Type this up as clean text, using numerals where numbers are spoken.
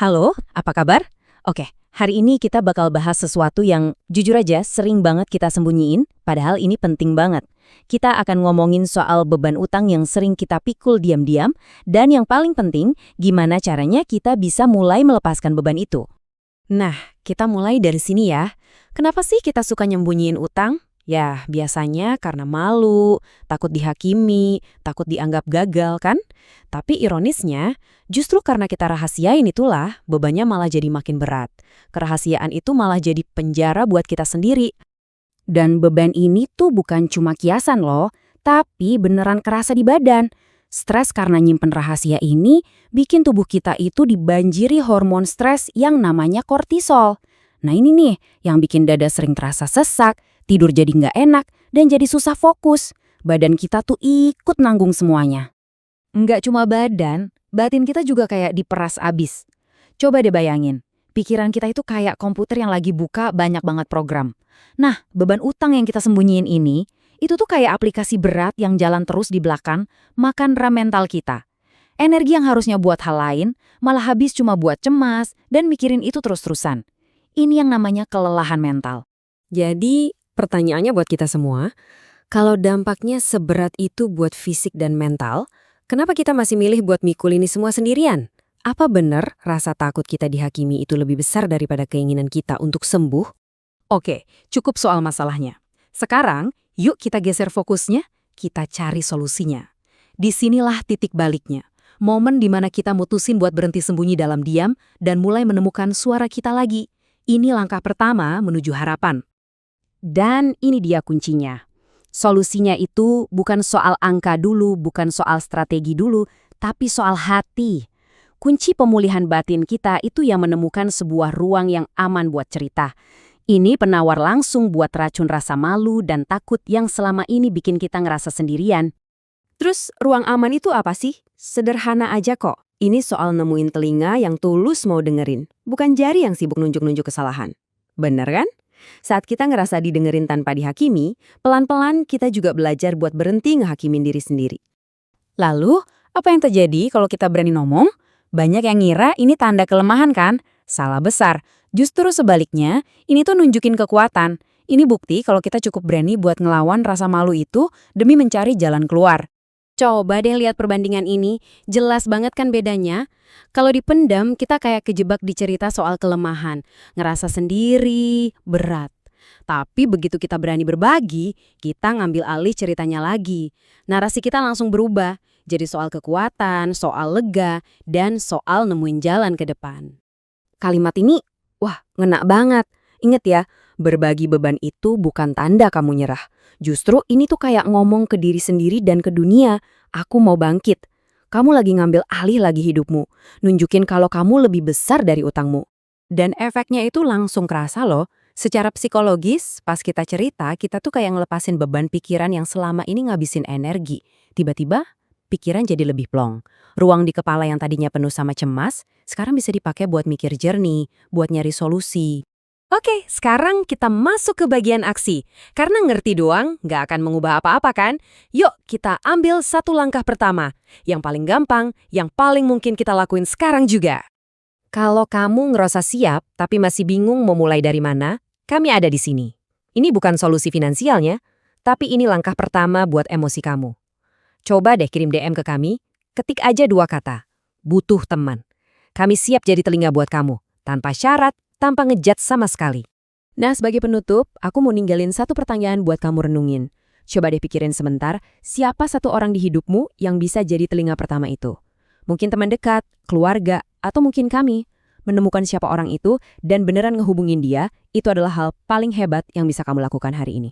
Halo, apa kabar? Oke, hari ini kita bakal bahas sesuatu yang jujur aja sering banget kita sembunyiin, padahal ini penting banget. Kita akan ngomongin soal beban utang yang sering kita pikul diam-diam, dan yang paling penting, gimana caranya kita bisa mulai melepaskan beban itu. Nah, kita mulai dari sini ya. Kenapa sih kita suka nyembunyiin utang? Ya, biasanya karena malu, takut dihakimi, takut dianggap gagal kan? Tapi ironisnya, justru karena kita rahasiain itulah, bebannya malah jadi makin berat. Kerahasiaan itu malah jadi penjara buat kita sendiri. Dan beban ini tuh bukan cuma kiasan loh, tapi beneran kerasa di badan. Stres karena nyimpen rahasia ini bikin tubuh kita itu dibanjiri hormon stres yang namanya kortisol. Nah ini nih yang bikin dada sering terasa sesak, tidur jadi nggak enak, dan jadi susah fokus. Badan kita tuh ikut nanggung semuanya. Nggak cuma badan, batin kita juga kayak diperas abis. Coba deh bayangin, pikiran kita itu kayak komputer yang lagi buka banyak banget program. Nah, beban utang yang kita sembunyiin ini, itu tuh kayak aplikasi berat yang jalan terus di belakang, makan ram mental kita. Energi yang harusnya buat hal lain, malah habis cuma buat cemas dan mikirin itu terus-terusan. Ini yang namanya kelelahan mental. Jadi, pertanyaannya buat kita semua, kalau dampaknya seberat itu buat fisik dan mental, kenapa kita masih milih buat mikul ini semua sendirian? Apa benar rasa takut kita dihakimi itu lebih besar daripada keinginan kita untuk sembuh? Oke, cukup soal masalahnya. Sekarang, yuk kita geser fokusnya, kita cari solusinya. Disinilah titik baliknya. Momen di mana kita mutusin buat berhenti sembunyi dalam diam dan mulai menemukan suara kita lagi. Ini langkah pertama menuju harapan. Dan ini dia kuncinya. Solusinya itu bukan soal angka dulu, bukan soal strategi dulu, tapi soal hati. Kunci pemulihan batin kita itu yang menemukan sebuah ruang yang aman buat cerita. Ini penawar langsung buat racun rasa malu dan takut yang selama ini bikin kita ngerasa sendirian. Terus, ruang aman itu apa sih? Sederhana aja kok. Ini soal nemuin telinga yang tulus mau dengerin, bukan jari yang sibuk nunjuk-nunjuk kesalahan. Bener kan? Saat kita ngerasa didengerin tanpa dihakimi, pelan-pelan kita juga belajar buat berhenti ngehakimin diri sendiri. Lalu, apa yang terjadi kalau kita berani ngomong? Banyak yang ngira ini tanda kelemahan kan? Salah besar. Justru sebaliknya, ini tuh nunjukin kekuatan. Ini bukti kalau kita cukup berani buat ngelawan rasa malu itu demi mencari jalan keluar. Coba deh lihat perbandingan ini, jelas banget kan bedanya? Kalau dipendam, kita kayak kejebak di cerita soal kelemahan, ngerasa sendiri, berat. Tapi begitu kita berani berbagi, kita ngambil alih ceritanya lagi. Narasi kita langsung berubah, jadi soal kekuatan, soal lega, dan soal nemuin jalan ke depan. Kalimat ini, wah, ngena banget. Ingat ya, berbagi beban itu bukan tanda kamu nyerah. Justru ini tuh kayak ngomong ke diri sendiri dan ke dunia, aku mau bangkit. Kamu lagi ngambil alih lagi hidupmu, nunjukin kalau kamu lebih besar dari utangmu. Dan efeknya itu langsung kerasa loh. Secara psikologis, pas kita cerita, kita tuh kayak ngelepasin beban pikiran yang selama ini ngabisin energi. Tiba-tiba, pikiran jadi lebih plong. Ruang di kepala yang tadinya penuh sama cemas, sekarang bisa dipakai buat mikir jernih, buat nyari solusi. Oke, sekarang kita masuk ke bagian aksi. Karena ngerti doang, nggak akan mengubah apa-apa kan? Yuk, kita ambil satu langkah pertama. Yang paling gampang, yang paling mungkin kita lakuin sekarang juga. Kalau kamu ngerasa siap tapi masih bingung mau mulai dari mana, kami ada di sini. Ini bukan solusi finansialnya, tapi ini langkah pertama buat emosi kamu. Coba deh kirim DM ke kami, ketik aja 2 kata, butuh teman. Kami siap jadi telinga buat kamu, tanpa syarat, tanpa ngejat sama sekali. Nah, sebagai penutup, aku mau ninggalin satu pertanyaan buat kamu renungin. Coba deh pikirin sebentar, siapa satu orang di hidupmu yang bisa jadi telinga pertama itu? Mungkin teman dekat, keluarga, atau mungkin kami. Menemukan siapa orang itu dan beneran ngehubungin dia, itu adalah hal paling hebat yang bisa kamu lakukan hari ini.